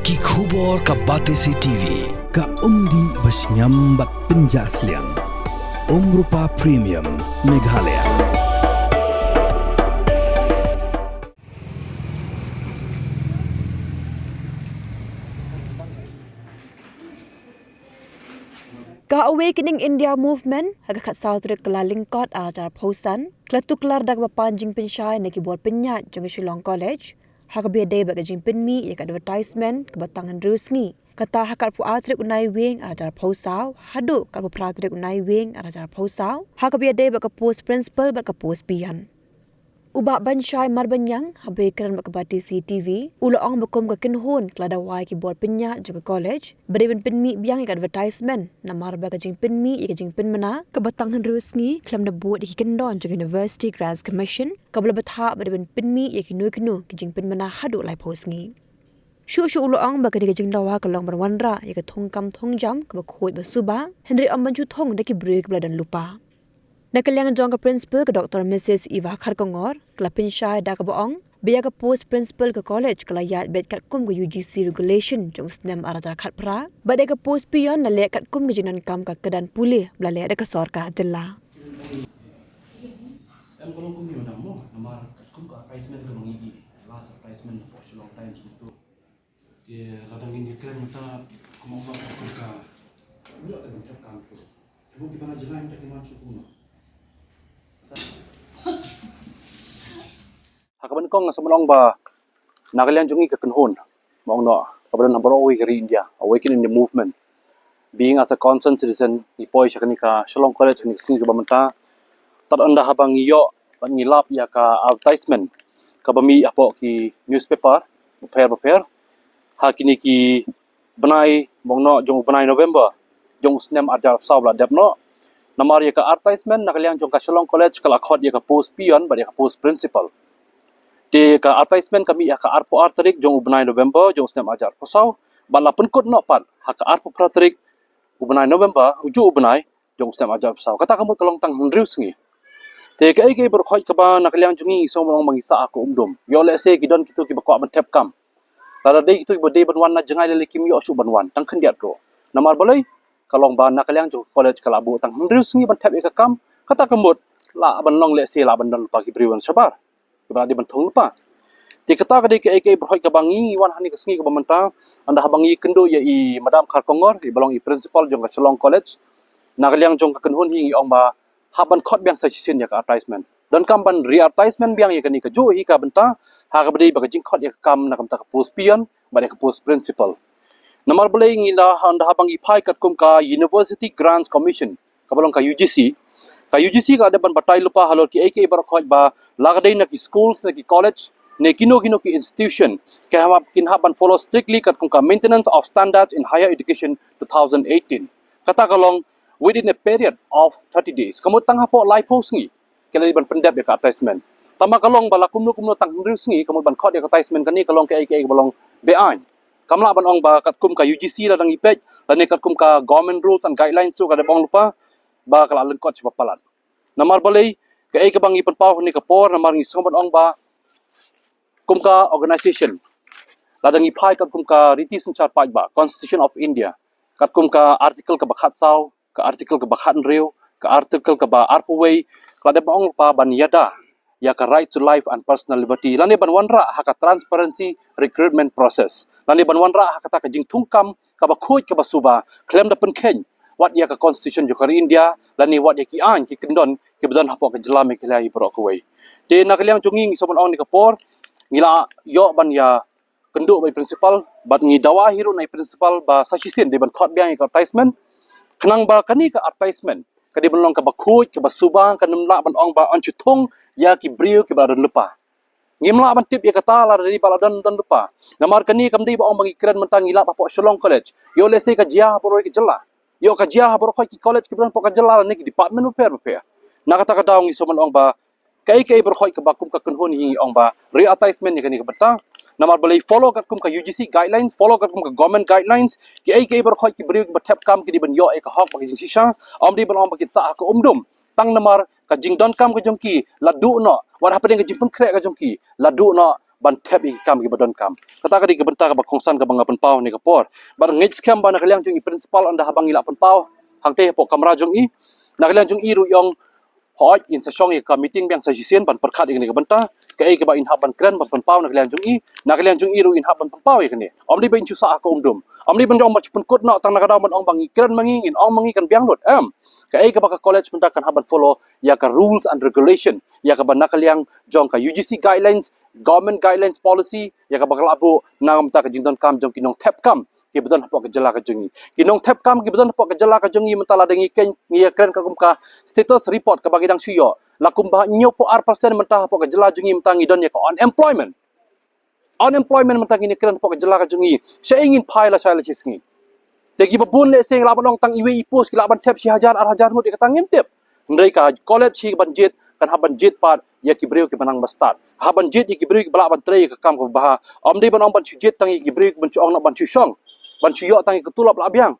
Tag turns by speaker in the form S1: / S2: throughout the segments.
S1: Ki khubor ka Batesi TV.
S2: Ka umdi basnyambat penjaslian. Rupa Premium Meghalaya.
S3: Ka Awakening India Movement hagakat Southrik kelalingkot arajar pausan kletuklar dag bapanjing pensyai neki buat penyat jong Shillong College haka biadai bagi jing penmi yak advertisement ke batangan rusngi kata hakat pu atrik unai wing arajar pausau hadu kat pu pratrik unai wing arajar pausau haka biadai bagi post principal bagi post pian ubak bansyai marbanyang habe keran bagi Batesi TV ulaong bakom ke kenhun kelada wai ki buat penyat jong college beriban penmi biang yak advertisement namar bagi jing penmi yak jing penmana ke batangan rusngi klam na buat di kendon jong University Grants Commission kabla batha beriban penmi yak kinu ki jing penmana hadu lai posngi Shu ulaong bagi di jing dawa kalong berwanra yak thongkam thongjam ke bakhoi basuba Henry Ambanju thong deki break beladan lupa Nakaliang jong ke principal ke Dr. Mrs. Eva Kharkongor, kelapin syai dah ke boong, biar ke post principal ke college kelayat bet kat kum ke UGC regulation jong SNM araja kat pra, badai ke post pion na lek kat kum ke jinan kam ke kedan pulih belalek ada ke sorka jela.
S4: Kalau kum ni nama namar kum ke advertisement ke mengigi, last advertisement for a long time sebut. Dia ladang ini kan mata kemauan kum ke, dia akan mencap kampus. Sebab kita nak jalan tak masuk kum. Hakaban kong semelong ba nakalian jungi ke kenhon mong no kabadan number owi kari India Awakening the movement being as a concerned citizen ipoi syakanika Shillong College ni singi ke bamenta tat anda habang iyo ban ngilap ya ka advertisement ka bami apo ki newspaper beper hakini ki benai mong no jong benai November jong snem ada sabla depno namar ya ka advertisement nakalian jong ka Shillong College kala khot ya ka post pion ba ya ka post principal di ka advertisement kami ya ka arpo arterik jong ubnai November jong stem ajar posau bala penkut no pan ha ka arpo praterik ubnai November uju ubnai jong stem ajar posau kata kamu kalong tang hendrius ngi te ka ai berkhoi ka ba nakalian jungi so mong mangisa aku umdum yo le se gidon kitu ki bakwa ban tep kam lada dei kitu bode banwan na jangai le kim yo su banwan tang khendiat ro namar balai kalong ba nakalian jong college kalabu tang hendrius ngi ban tep ka kam kata kamut la ban long le se la ban dal pagi priwan sabar berada di bentung lupa. Di kata kadai ke AK berhoi ke bangi iwan hani ke sengi ke bamenta anda habangi kendo ya i Madam Kharkongor di balong i principal jong ke Shillong College nakaliang jong ke kenhun hi ong ba haban khot biang sa sisin ya ke advertisement dan kamban re-advertisement biang ya kani ke jo hi ka benta ha ka bedi bagajing khot ya kam nakam ta ke post pion ba ke post principal namar belai ngila anda habangi pai kat kum ka University Grants Commission ka balong ka UGC ka UGC ka ada ban batai lupa halor ki AK barakhoj ba lagdai na ki schools na ki college ne kino ki institution ke hamap kin haban follow strictly kat kum ka maintenance of standards in higher education 2018 kata kalong within a period of 30 days kamu tang hapo live post ngi kala ban pendap ya ka advertisement tama kalong bala kumno tang hrus ngi kamu ban khot ya ka advertisement kani kalong ke AK balong beain kamla ban ong ba kat kum ka UGC la dang ipej la ne kat kum ka government rules and guidelines tu ka bong lupa ba kala lengkot sebab palan namar balai ke ai ke bangi penpau ni ke por namar ngi sobat ong ba kumka organization ladangi pai kat kumka riti sencar pai ba Constitution of India kat kumka artikel ke bakhat sau ke artikel ke bakhat reu ke artikel ke ba arpaway lada ong pa ban yada ya ka right to life and personal liberty lani ban wanra ha ka transparency recruitment process lani ban wanra ha kata ka jing tungkam ka ba khoj ka ba suba claim da penkeng wat ya ka constitution jokari India lani wat ya ki an ki kendon ki bedan hapo ka jelame ki lai pro kuwai de nakaliang chungi sobon on ni ka por ngila yo ban ya kenduk bai principal bat ngi dawa hiru nai principal ba sasisen de ban khot biang ka advertisement kenang ba kani ka advertisement ka de belong ka ba khoj ka ba subang ka nemla ban ong ba on chutung ya ki brio ki ba dan lepa ngimla ban tip ya kata la dari bala dan lepa namar kani kam dei ba ong bangi kren mentang ngila pa Shillong College yo lese ka jia por ki jela yo ka jia ha boro ki college ki bran po ka jela ni department repair na kata ka daong isoman ong ba kai berkhoi ke bakum ka kenhun hi ong ba re-advertisement ni kani ka beta namar boleh follow kat kum ka UGC guidelines follow kat kum ka government guidelines ki berkhoi ki beri ki tap kam ki di ban yo e ka hok ba ki sisa om di ban ong ba ki sa ka umdum tang namar ka jing don kam ka jongki ladu no war hapeng ka jing pun krek ka jongki ladu no ban tap i kam gi badon kam kata ka di gebenta ka bakongsan ka banga penpau ni kapor bar ngit scam ba nakaliang jung i principal anda habang ila penpau hangte po kamra jung i nakaliang jung i ru yong hoi in sa shong i ka meeting bang sa jisen ban perkhat i ni gebenta ka ai ka ba in haban kren ban penpau nakaliang jung i ru in haban penpau i kani omli ba in chusa ka umdum omli ban jong mach pun kot na tang nakada ban ong bang i kren mangingin ong mangi kan biang lot ka ai ka ba ka college pun kan haban follow ya ka rules and regulation ya ka ban nakaliang jong ka UGC guidelines government guidelines policy ya ka bakal abu nang mta ka jingdon kam jong kinong tap kam ki bedan hapo ka jala ka jungi kinong tap kam ki bedan hapo ka jala ka jungi mentala dengi ken ngia kren ka kumka status report ka bagidang suyo lakum ba nyo po R% menta hapo ka jala jungi mta ngidon ya ka unemployment menta ngini kren hapo ka jala ka jungi saya ingin pai la saya chisngi tegi babun le sing laban ong tang iwe ipos ki laban tap si hajar hut ka tangem tip mereka college hi banjit kan haban jit pat ya kibreu ki banang bastat haban jit ki kibreu ki bala ban trei ka kam ko bah omdi ban ong ban jit tang ki kibreu ban chu ong na ban chu shong ban chu yo tang ki tulap la biang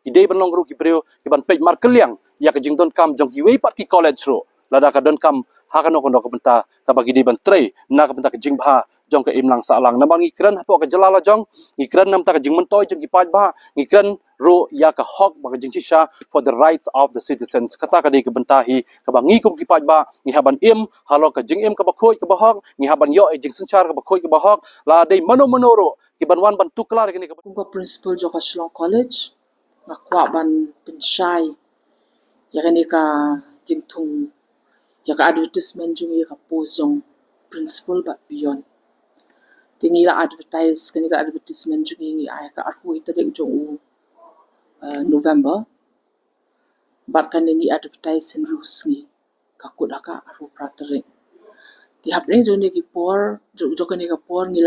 S4: ki dei ban long ru kibreu ki ban pej mar keliang ya ka jingdon kam jong ki wei pat ki college ro lada ka don kam ha ka no ko ka benta ka bagi dei ban trei na ka benta ka jing bah jong ka imlang sa lang na bang ikran hapo ka jalala jong ikran nam ta ka jing mentoy jong ki paj bah ikran ro ya ka hok ba jing sha for the rights of the citizens kata ka dei ka benta hi ka bangi kum ki paj ba ni haban im halo ka jing im ka ba khoi ka ba hok ni haban yo e jing sanchar ka ba khoi ka ba hok la dei mano ro ki ban wan ban tukla ni ka
S5: Kung ka principal jo ka Shillong College nga kwa ban pensyay ya kani ka jingtung ya ka advertisement jung ya ka post jong principal ba beyond tingi la advertise kani ka advertisement jung ngi ay ka arhui tadek jong November bat kan ngi advertise in rus ngi ka kudaka aru pratering ti hapling jong ni ki por jo kan ka por ngi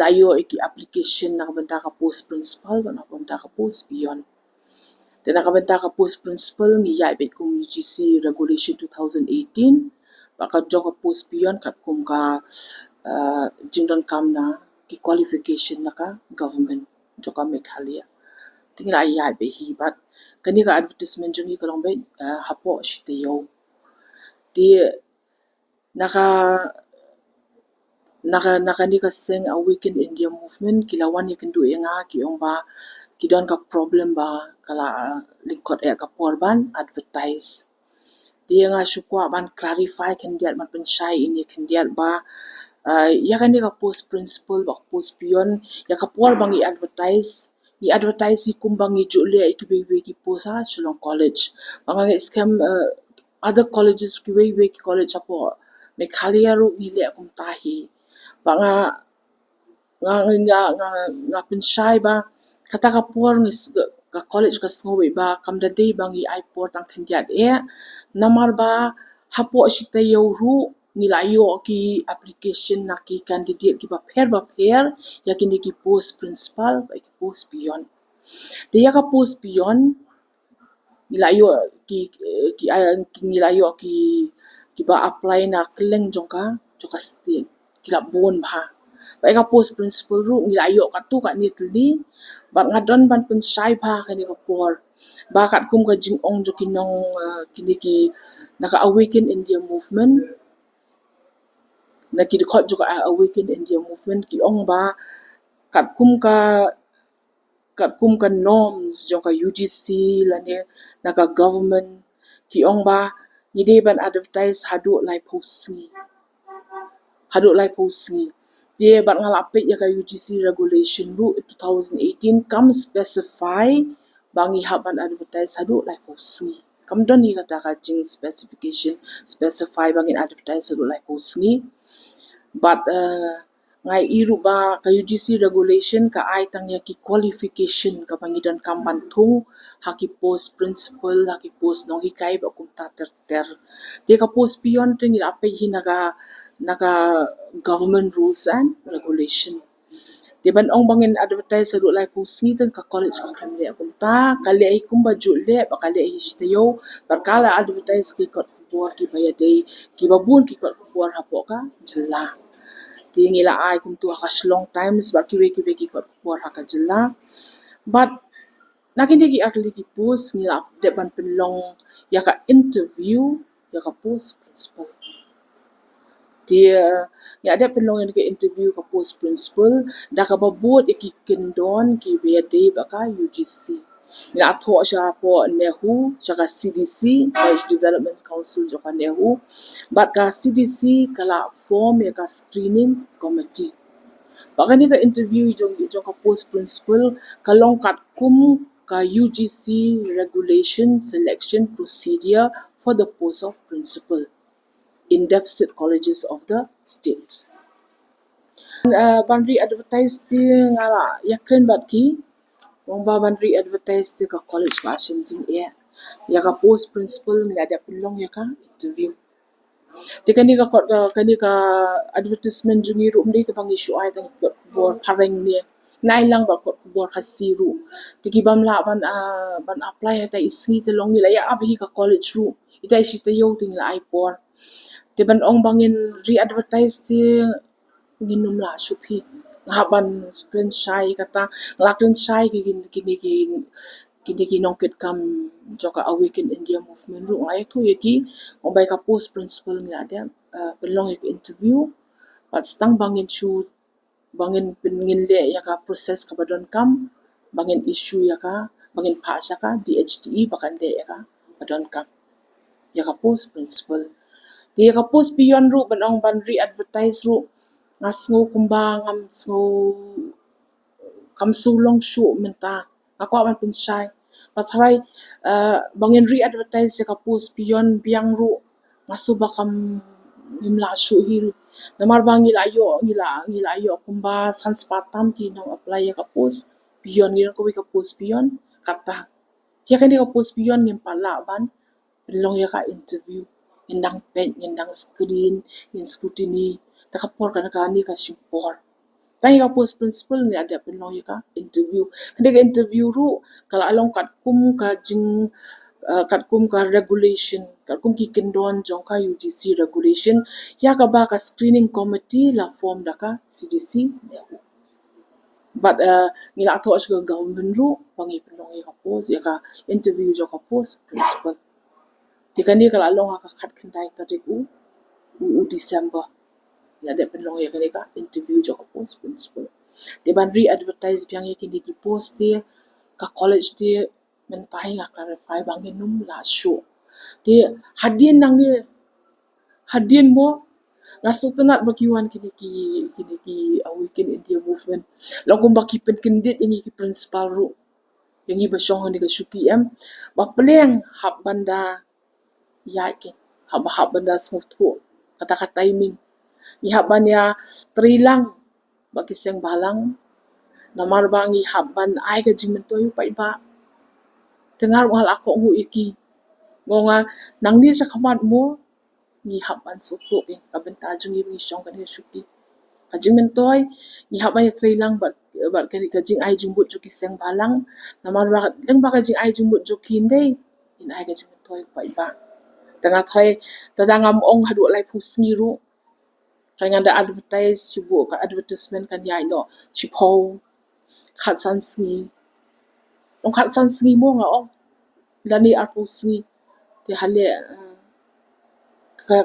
S5: la yo iki application na benta ka post principal ba na benta ka post beyond dan ka benta ka post principal ngi ya bet kum UGC regulation 2018 ba ka jong ka post beyond kat kum ka jingdon kam na ki qualification na ka government jo ka Meghalaya tingla ya be hi bat kani ka advertisement jong ka long be hapo shite yo ti naka ni ka sing Awaken India movement kilawan ya kendu nga ki ong ba ki don ka problem ba kala lingkot ka porban advertise dia nga syukwa ban clarify kendiat man pensyai ini kendiat ba ya kan ka post principal ba post pion ya ka por bang i advertise si kumbang i jule ki bebe ki posa Shillong College bang scam other colleges ki bebe ki college apo Meghalaya ru ngile akum tahi bang nga pensyai ba kata ka por ngis ka college ka sngowe ba kamda day bang i por tang kendiat namar ba hapo shita yo ru nilayo ki application na ki candidate ki ba pher ya kini ki post principal ba ki post beyond dia ka post beyond nilayo ki nilayo ki ba apply na kleng jongka state kila bon ba ba ka post principal ru nilayo ka tu ka nitli ba ngadon ban pensai ba kani ka por ba kat kum ka jing ong jo kinong kini ki naka Awaken India movement na ki dikot juga Awaken India movement ki ong ba kat kum ka norms jo ka UGC lane naka government ki ong ba ngide ban advertise hadu lai posngi dia ban ngalapit ya ka UGC regulation ru 2018 kam specify bangi haban advertise hadu lai posngi kam don ni kata ka jing specification specify bangin advertise hadu lai posngi but ngai iru ba ka UGC regulation ka ai tang ya ki qualification ka pangidan kam bantung haki post principal haki post nong hikai ba kum ta ter dia ka post beyond ring ila pe hi naga government rules and regulation dia ban ong bangin advertise ru lai posngi tang ka college ka khamle akum ta kali ai kum ba jule ba kali ai hitayo barkala advertise ki kot buat ki baya dei ki babun ki kot buat hapo ka jela ti ngila ai kum tu ka Shillong Times ba ki ki kot buat ka jela but nakin ki akli ki post ngila de ban penlong ya ka interview ya ka post principal Dia ya ada penlong yang ke interview ke post principal dah ka babot ki kendon ki bede baka UGC. Ni atho sya po nehu sya ka CDC College Development Council jo ka nehu but ka CDC kala form ya ka screening committee. Baka ni ka interview jo ka post principal kalong kat kum ka UGC regulation selection procedure for the post of principal in deficit colleges of the state. Bandri advertise ti ngala yakren bat ki wong ba bandri advertise ti ka college Washington ya ka post principal ni ada pelong ya ka interview. Ti kani ka advertisement jungi ru mdi te pangi syu ai tang bor pareng ni nai lang ba ko bor khasiru ti ki bam la ban apply ta isngi te long ni la ya abi ka college ru ita isi te yo ting la ai por ti ban ong bangin re-advertise ti nginum la syupi ngaban screen shy kata nglakin shy kini nongket kam joka awaken India movement ru ngai tu yaki ong bai ka post principal ni ada belong yak interview pat stang bangin shu bangin pengin le ya ka proses ka badon kam bangin issue ya ka bangin phasha ka DHTE bakan le ya ka badon kam ya ka post principal dia ka post beyond ru ban ban re-advertise ru ngas ngo kumba ngam ngo kam sulong shu menta aku aman pensai patrai bangin re-advertise ya ka post beyond biang ru ngasu bakam nimla shu hiru namar bang ngila ayo kumba sanspatam ki nang apply ya ka post beyond ngira ko ka post beyond kata ya kan dia ka post beyond ngim pala ban belong ya ka interview indang pen indang screen in scrutiny takapor kana kani ka support tani ka post principal ni ada penlong ya ka interview kende ka interview ru kala along kat kum ka jing kat kum ka regulation kat kum ki kendon jong ka UGC regulation ya ka ba ka screening committee la form da ka CDC ne but ngila atho asga government ru pangi penlong ya ka post ya ka interview jo ka post principal tikani kala long ka khat khandai tarik u December ya ada penlong ya ka interview jo ka post principal te ban re-advertise biang ya kini ki post dia ka college dia mentai nga clarify bangin num la show dia hadien nang dia hadien mo nasutanat bakiwan kini ki awaken India movement long kum baki pen kendit ini ki principal ru yang i basyong ni ka syuki ba pleng hab banda yakin hab banda smutu kata timing ni haban ya trilang bagi seng balang namar bang ni haban ai ka jimentoy pa iba tengar ngal ako ngu iki ngonga nang ni sa kamat mo ni haban sutu ke kabenta jung ibang isyong kan syuki ka jimentoy ni haban ya trilang ba kani ka jing ai jumbut joki seng balang namar ba leng ba ka jing ai jumbut joki ndai in ai ka jimentoy pa iba tengah try tadang ong hadu lai pusngi ru try nganda advertise subu ka advertisement kan ya no chipo khat sansngi ong khat sansngi mo nga ong lani pusngi te hale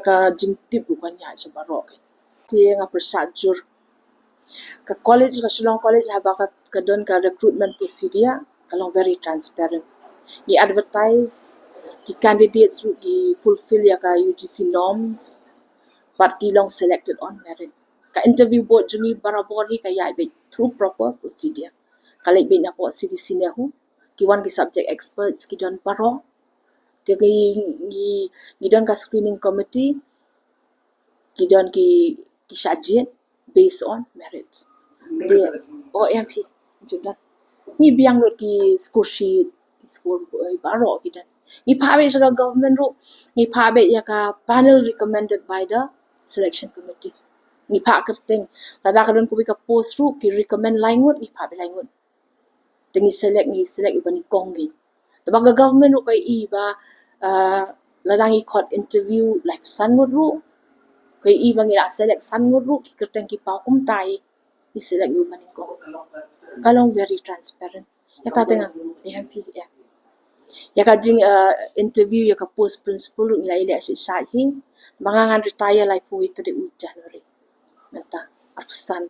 S5: ka jingtip bukan ya sebarok te nga procedure ka college ka Shillong College haba ka don ka recruitment procedure kalong very transparent ni advertise the candidates who fulfill ya ka UGC norms but ki long selected on merit ka interview board jungi barabori ka ya be through proper procedure kalai be na po CDC ne hu ki wan ki subject experts ki don paro te ki don ka screening committee ki don ki shajet based on merit de OMP judat ni biang lo ki score sheet score baro ki dan ni pabe sa government ru ni pabe ya ka panel recommended by the selection committee ni pa kerteng tada kadon ko ka post ru ki recommend laingut ni pabe laingut tengi select iba ni konggin tabaga government ru kai iba ladangi court interview like sangut ru kai iba ngi select sangut ru ki kerteng ki pa kum tai ni select iba ni kong kalong very transparent ya ta tengah AMP ya ka jing interview ya ka post principal nilai ile asyik syai Mangangan retire lai pui tadi ujah lori. Meta arsan.